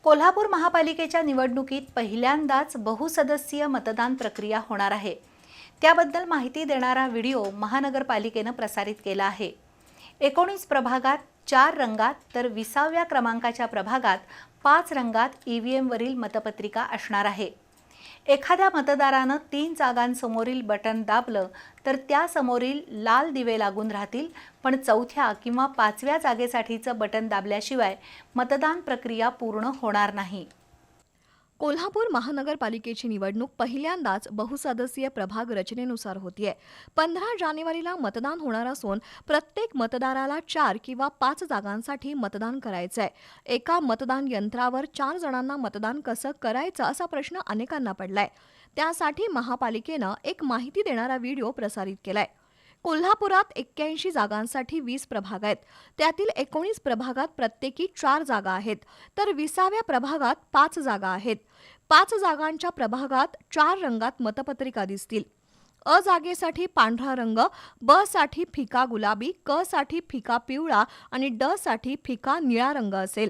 कोल्हापूर महापालिकेच्या निवडणुकीत पहिल्यांदाच बहुसदस्यीय मतदान प्रक्रिया होणार आहे। त्याबद्दल माहिती देणारा व्हिडिओ महानगरपालिकेने प्रसारित केला आहे। 19 प्रभागात 4 रंगात तर 20व्या क्रमांकाच्या प्रभागात 5 रंगात ईव्हीएम वरील मतपत्रिका असणार आहे। एखाद्या मतदाराने 3 जागांसमोरील बटन दाबलं तर त्या समोरील लाल दिवे लागून राहतील, पण 4थ्या किंवा 5व्या जागेसाठीचं बटन दाबल्याशिवाय मतदान प्रक्रिया पूर्ण होणार नाही। कोल्हापूर महानगरपालिकेची निवडणूक पहिल्यांदाच बहुसदस्यीय प्रभाग रचनेनुसार होतीये। 15 जानेवारीला मतदान होणार असून प्रत्येक मतदाराला 4 किंवा 5 जागांसाठी मतदान करायचंय। एका मतदान यंत्रावर 4 जणांना मतदान कसं करायचं असा प्रश्न अनेकांना पडलाय। त्यासाठी महापालिकेनं एक माहिती देणारा व्हिडिओ प्रसारित केलाय। कोल्हापुरात 81 जागांसाठी 20 प्रभाग आहेत। त्यातील 19 प्रभागात प्रत्येकी 4 जागा आहेत, तर 20व्या प्रभागात 5 जागा आहेत। 5 जागांच्या प्रभागात 4 रंगात मतपत्रिका दिसतील। अ जागेसाठी पांढरा रंग, ब साठी फिका गुलाबी, क साठी फिका पिवळा आणि ड साठी फिका निळा रंग असेल।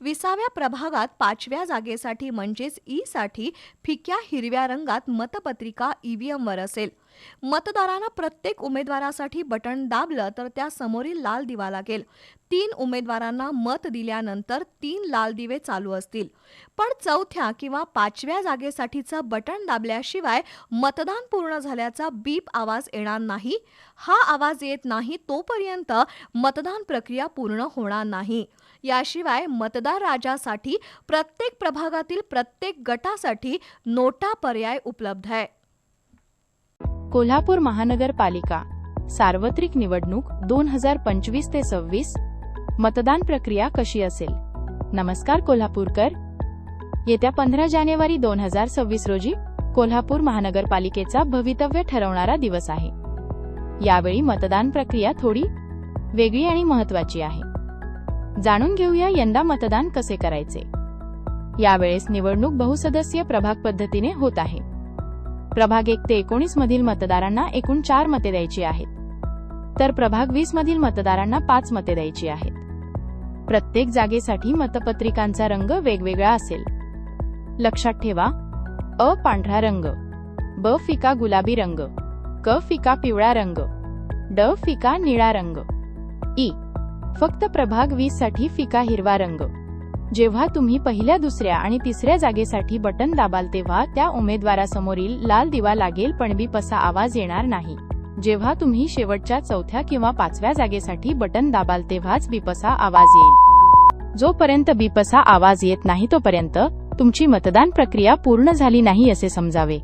20व्या प्रभागात 5व्या जागेसाठी म्हणजेच ई साठी फिक्या हिरव्या रंगात मतपत्रिका ईव्हीएमवर असेल। मतदारांना प्रत्येक उमेदवारासाठी बटन दाबलं तर त्या समोरील लाल दिवा लागेल। 3 उमेदवारांना मत दिल्यानंतर 3 लाल दिवे चालू असतील, पण 4थ्या किंवा 5व्या जागेसाठीचं बटन दाबल्याशिवाय मतदान पूर्ण झाल्याचा बीप आवाज येणार नाही। हा आवाज येत नाही तोपर्यंत मतदान प्रक्रिया पूर्ण होणार नाही। याशिवाय मतदार राजासाठी प्रत्येक प्रभागातील प्रत्येक गटासाठी नोटा पर्याय उपलब्ध आहे। कोल्हापूर महानगरपालिका सार्वत्रिक निवडणूक 2025 ते 26 मतदान प्रक्रिया कशी असेल? नमस्कार कोल्हापूरकर, येत्या 15 जानेवारी 2026 रोजी कोल्हापूर महानगरपालिकेचा भवितव्य ठरवणारा दिवस आहे। यावेळी मतदान प्रक्रिया थोडी वेगळी आणि महत्त्वाची आहे। जाणून घेऊया यंदा मतदान कसे करायचे। यावेळेस निवडणूक बहुसदस्यीय प्रभाग पद्धतीने होत आहे। प्रभाग 1 ते 19 मधील मतदारांना एकूण 4 मते द्यायची आहेत, तर प्रभाग 20 मधील मतदारांना 5 मते द्यायची आहेत। प्रत्येक जागेसाठी मतपत्रिकांचा रंग वेगवेगळा असेल। लक्षात ठेवा, अ पांढरा रंग, ब फिका गुलाबी रंग, क फिका पिवळा रंग, ड फिका निळा रंग, ई फक्त प्रभाग 20 साठी फिका हिरवा रंग। जेव्हा तुम्ही पहिल्या, दुसऱ्या आणि तिसऱ्या जागेसाठी बटन दाबाल तेव्हा त्या उमेदवारासमोरील लाल दिवा लागेल, पण बीप असा आवाज येणार नाही। जेव्हा तुम्ही शेवटच्या 4थ्या किंवा 5व्या जागेसाठी बटन दाबाल तेव्हाच बीप असा आवाज येईल। जोपर्यंत बीप असा आवाज येत नाही तोपर्यंत तुमची मतदान प्रक्रिया पूर्ण झाली नाही असे समजावे।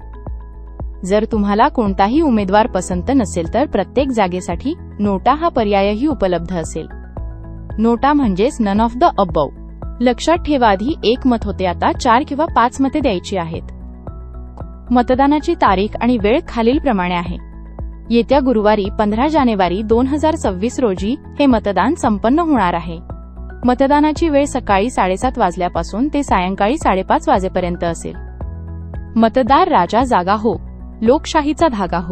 जर तुम्हाला कोणताही उमेदवार पसंत नसेल तर प्रत्येक जागेसाठी नोटा हा पर्यायही उपलब्ध असेल। नोटा म्हणजेच नन ऑफ द अबव। लक्षात ठेवा, आधी 1 मत होते, आता 4 किंवा 5 मते द्यायची आहेत। मतदानाची तारीख आणि वेळ खालीलप्रमाणे आहे। येत्या गुरुवारी 15 जानेवारी 2026 रोजी हे मतदान संपन्न होणार आहे। मतदानाची वेळ सकाळी 7:30 वाजल्यापासून ते सायंकाळी 5:30 वाजेपर्यंत असेल। मतदार राजा जागा हो, लोकशाहीचा धागा हो।